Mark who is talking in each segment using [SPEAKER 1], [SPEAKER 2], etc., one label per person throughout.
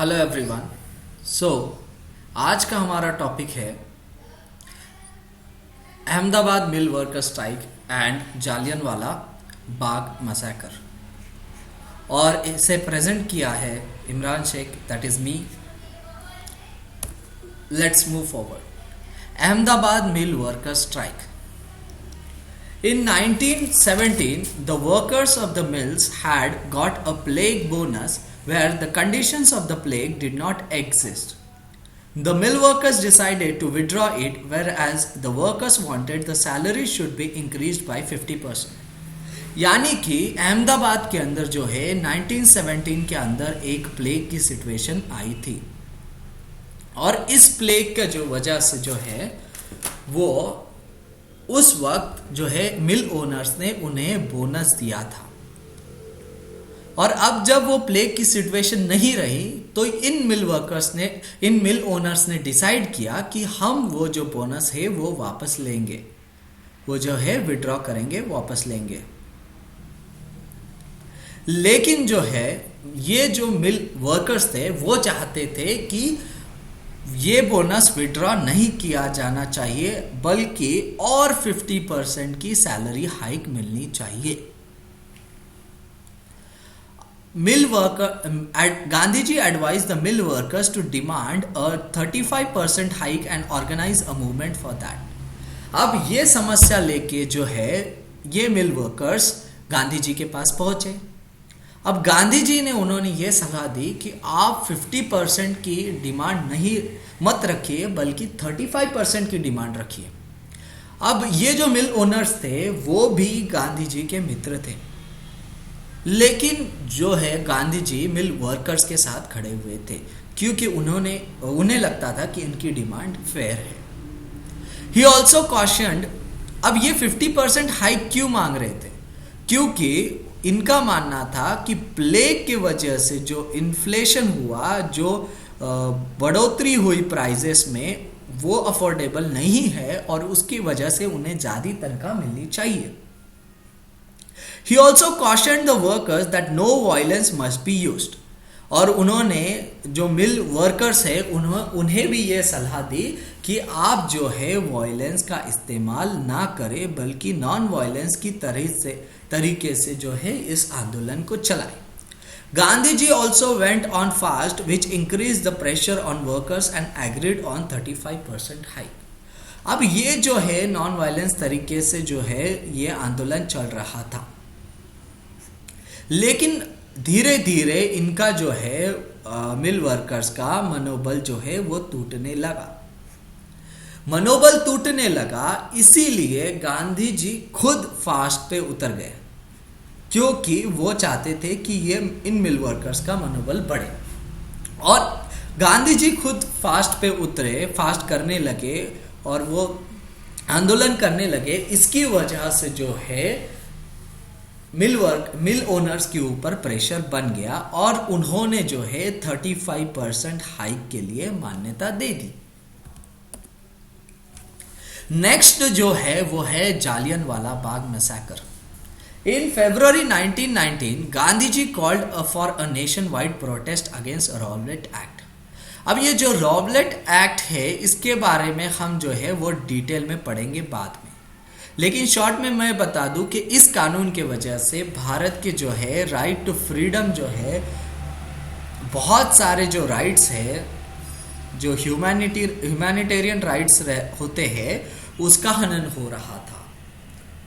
[SPEAKER 1] Hello everyone. सो आज का हमारा टॉपिक है Ahmedabad mill worker strike and Jallianwala Bagh massacre, और इसे प्रेजेंट किया है Imran Sheikh, that is me. Let's move forward. Ahmedabad mill worker strike. In 1917, the workers of the mills had got a plague bonus where the conditions of the plague did not exist. The mill workers decided to withdraw it, whereas the workers wanted the salary should be increased by 50%. यानी कि अहमदाबाद के अंदर जो है 1917 के अंदर एक plague की सिचुएशन आई थी, और इस प्लेग का जो वजह से जो है वो उस वक्त जो है मिल ओनर्स ने उन्हें बोनस दिया था। और अब जब वो प्लेग की सिचुएशन नहीं रही तो इन मिल ओनर्स ने डिसाइड किया कि हम वो जो बोनस है वो वापस लेंगे, वो जो है विड्रॉ करेंगे, वापस लेंगे। लेकिन जो है ये जो मिल वर्कर्स थे वो चाहते थे कि ये बोनस विड्रॉ नहीं किया जाना चाहिए, बल्कि और 50% की सैलरी हाइक मिलनी चाहिए। Gandhi ji advise the mill workers to demand a 35% hike and organise a movement for that. अब ये समस्या लेके जो है ये मिल वर्कर्स गांधी जी के पास पहुंचे। अब गांधी जी ने उन्होंने ये सलाह दी कि आप 50% की डिमांड नहीं मत रखिए, बल्कि 35% की डिमांड रखिए। अब ये जो मिल ओनर्स थे वो भी गांधी जी के मित्र थे, लेकिन जो है गांधी जी मिल वर्कर्स के साथ खड़े हुए थे, क्योंकि उन्हें लगता था कि इनकी डिमांड फेयर है। He also cautioned. अब ये 50% हाइक क्यों मांग रहे थे? क्योंकि इनका मानना था कि प्लेग की वजह से जो इन्फ्लेशन हुआ, जो बढ़ोतरी हुई प्राइजेस में, वो अफोर्डेबल नहीं है और उसकी वजह से उन्हें ज़्यादा तनख्वाह मिलनी चाहिए। He also cautioned the workers that no violence must be used। और उन्होंने जो मिल वर्कर्स है उन्हें भी ये सलाह दी कि आप जो है वायलेंस का इस्तेमाल ना करें, बल्कि नॉन वायलेंस की तरीके से जो है इस आंदोलन को चलाएं। Gandhi ji also went on fast which increase the pressure on workers and agreed on 35% hike. अब ये जो है नॉन वायलेंस तरीके से जो है ये आंदोलन चल रहा था, लेकिन धीरे धीरे इनका जो है मिल वर्कर्स का मनोबल जो है वो टूटने लगा। इसीलिए गांधी जी खुद फास्ट पे उतर गए, क्योंकि वो चाहते थे कि ये इन मिल वर्कर्स का मनोबल बढ़े। और गांधी जी खुद फास्ट पे उतरे, फास्ट करने लगे और वो आंदोलन करने लगे। इसकी वजह से जो है मिल ओनर्स के ऊपर प्रेशर बन गया और उन्होंने जो है 35% हाइक के लिए मान्यता दे दी। नेक्स्ट जो है वो है Jallianwala Bagh massacre. In February 1919, Gandhi ji called for a nationwide protest against Rowlatt Act। अब ये जो रॉबलेट एक्ट है इसके बारे में हम जो है वो डिटेल में पढ़ेंगे बाद में, लेकिन शॉर्ट में मैं बता दूं कि इस कानून के वजह से भारत के जो है राइट टू फ्रीडम जो है, बहुत सारे जो राइट्स है, जो ह्यूमैनिटेरियन राइट्स होते हैं, उसका हनन हो रहा था,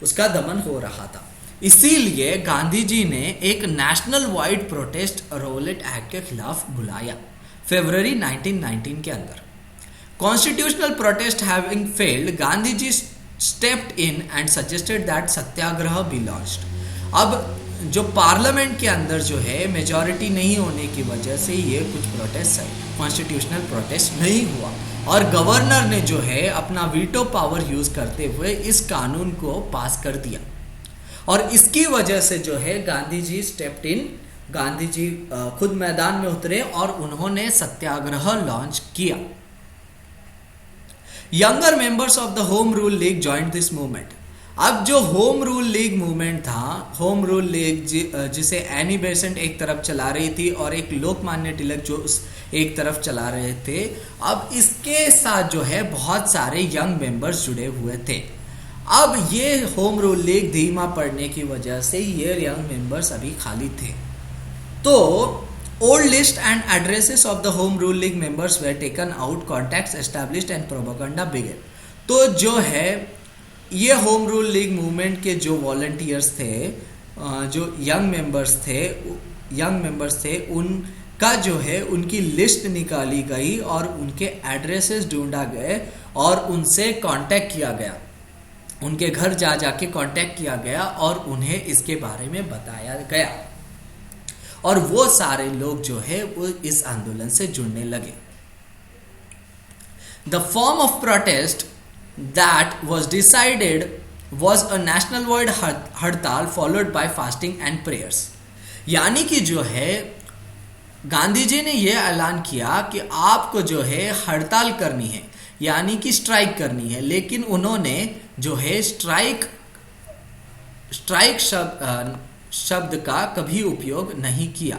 [SPEAKER 1] उसका दमन हो रहा था। इसीलिए गांधी जी ने एक national wide protest Rowlatt act के खिलाफ बुलाया फरवरी 1919 के अंदर। Constitutional protest having failed, Gandhi ji stepped in and suggested that satyagraha be launched। अब जो पार्लियामेंट के अंदर जो है मेजॉरिटी नहीं होने की वजह से ये कुछ प्रोटेस्ट कॉन्स्टिट्यूशनल प्रोटेस्ट नहीं हुआ, और गवर्नर ने जो है अपना वीटो पावर यूज करते हुए इस कानून को पास कर दिया। और इसकी वजह से जो है गांधी जी स्टेप्ड इन, गांधी जी खुद मैदान में उतरे और उन्होंने सत्याग्रह लॉन्च किया। Younger members of the Home Rule League joined this movement। अब जो होम रूल लीग मूवमेंट था, होम रूल लीग जिसे एनी बेसेंट एक तरफ चला रही थी और एक लोकमान्य तिलक जो एक तरफ चला रहे थे, अब इसके साथ जो है बहुत सारे यंग मेंबर्स जुड़े हुए थे। अब ये होम रूल लीग धीमा पड़ने की वजह से ये यंग मेंबर्स अभी खाली थे। तो old list and addresses of the home rule league members were taken out, contacts established and propaganda began. तो जो है ये होम रूल लीग मूवमेंट के जो वॉलंटियर्स थे, जो यंग मेंबर्स थे, उनका जो है उनकी लिस्ट निकाली गई और उनके एड्रेसेस ढूंढा गए और उनसे कांटेक्ट किया गया, उनके घर जा जाके कांटेक्ट किया गया और उन्हें इसके बारे में बताया गया और वो सारे लोग जो है वो इस आंदोलन से जुड़ने लगे। The form of protest that was decided was a national wide हड़ताल followed by fasting and prayers। यानी कि जो है गांधी जी ने यह ऐलान किया कि आपको जो है हड़ताल करनी है, यानी कि स्ट्राइक करनी है, लेकिन उन्होंने जो है स्ट्राइक शब्द का कभी उपयोग नहीं किया।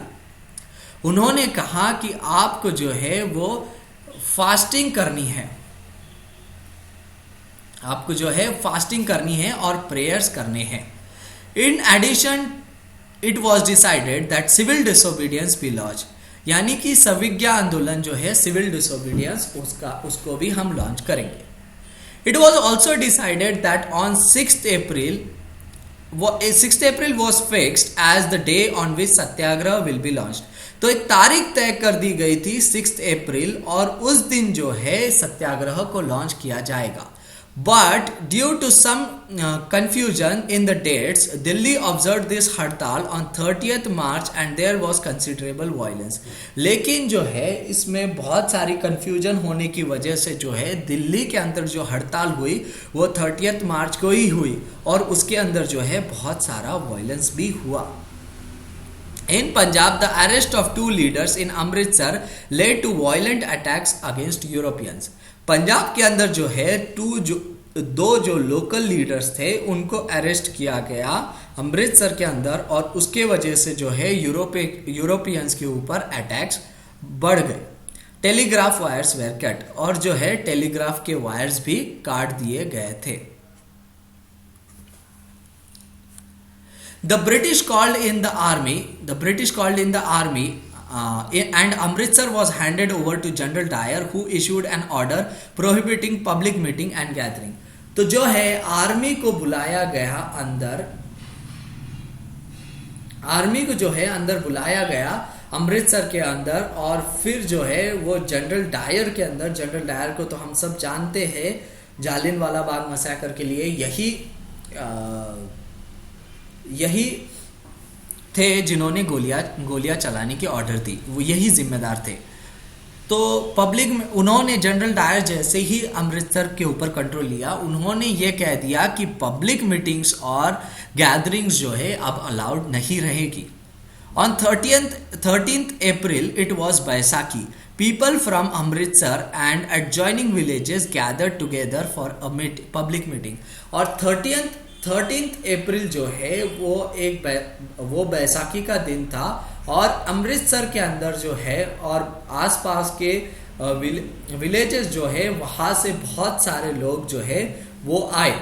[SPEAKER 1] उन्होंने कहा कि आपको जो है वो फास्टिंग करनी है, आपको जो है फास्टिंग करनी है और प्रेयर्स करने हैं। In addition it was decided that civil disobedience be launch, यानी कि सविज्ञा आंदोलन जो है सिविल डिसोबीडियंस उसको भी हम लॉन्च करेंगे। It was also decided that on 6th April was fixed as the day on which Satyagraha will be launched। तो एक तारीख तय कर दी गई थी 6 अप्रैल और उस दिन जो है सत्याग्रह को लॉन्च किया जाएगा। But due to some confusion in the dates, Delhi observed this हड़ताल on 30th March and there was considerable violence। लेकिन जो है इसमें बहुत सारी confusion होने की वजह से जो है दिल्ली के अंदर जो हड़ताल हुई वो 30th मार्च को ही हुई और उसके अंदर जो है बहुत सारा वायलेंस भी हुआ। In Punjab, the arrest of 2 leaders in Amritsar led to violent attacks against Europeans। Punjab के अंदर जो है दो जो लोकल लीडर्स थे उनको अरेस्ट किया गया अमृतसर के अंदर और उसके वजह से जो है यूरोपियंस के ऊपर अटैक्स बढ़ गए। टेलीग्राफ वायर्स वेर कट, और जो है टेलीग्राफ के वायर्स भी काट दिए गए थे। The British called in the army and Amritsar was handed over to General Dyer who issued an order prohibiting public meeting and gathering। तो जो है आर्मी को बुलाया गया अंदर, आर्मी को जो है अंदर बुलाया गया अमृतसर के अंदर और फिर जो है वो जनरल डायर के अंदर, जनरल डायर को तो हम सब जानते हैं जालियनवाला बाग मैसेकर के लिए यही थे जिन्होंने गोलियां चलाने की ऑर्डर दी, वो यही जिम्मेदार थे। तो पब्लिक में उन्होंने जनरल डायर जैसे ही अमृतसर के ऊपर कंट्रोल लिया, उन्होंने ये कह दिया कि पब्लिक मीटिंग्स और गैदरिंग्स जो है अब अलाउड नहीं रहेगी। On 13th April it was Baisakhi। People from Amritsar and adjoining villages gathered together for a public meeting। और 13th अप्रैल जो है वो बैसाखी का दिन था और अमृतसर के अंदर जो है और आसपास के विलेजेस जो है वहाँ से बहुत सारे लोग जो है वो आए,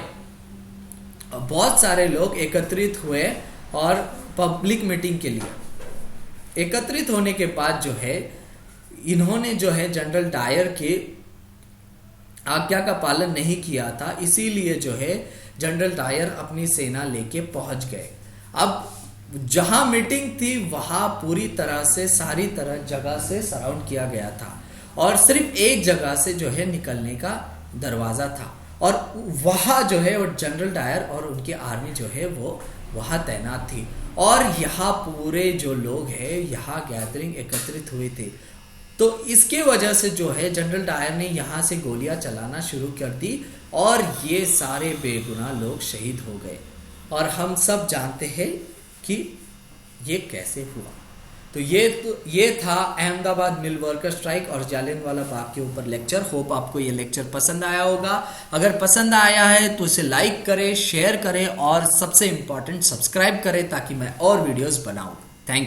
[SPEAKER 1] बहुत सारे लोग एकत्रित हुए और पब्लिक मीटिंग के लिए एकत्रित होने के बाद जो है इन्होंने जो है जनरल डायर की आज्ञा का पालन नहीं किया था, इसीलिए जो है जनरल डायर अपनी सेना लेके पहुंच गए। अब जहां मीटिंग थी वहां पूरी तरह से सारी तरह जगह से सराउंड किया गया था और सिर्फ एक जगह से जो है निकलने का दरवाजा था और वहां जो है वो जनरल डायर और उनकी आर्मी जो है वो वहां तैनात थी और यहाँ पूरे जो लोग हैं यहाँ गैदरिंग एकत्रित हुए थे। तो इसके वजह से जो है जनरल डायर ने यहाँ से गोलियां चलाना शुरू कर दी और ये सारे बेगुनाह लोग शहीद हो गए और हम सब जानते हैं कि ये कैसे हुआ। तो ये था अहमदाबाद मिल वर्कर स्ट्राइक और जालियनवाला बाग के ऊपर लेक्चर। होप आपको ये लेक्चर पसंद आया होगा। अगर पसंद आया है तो इसे लाइक करें, शेयर करें और सबसे इम्पोर्टेंट सब्सक्राइब करें ताकि मैं और वीडियोस बनाऊं। Thank you.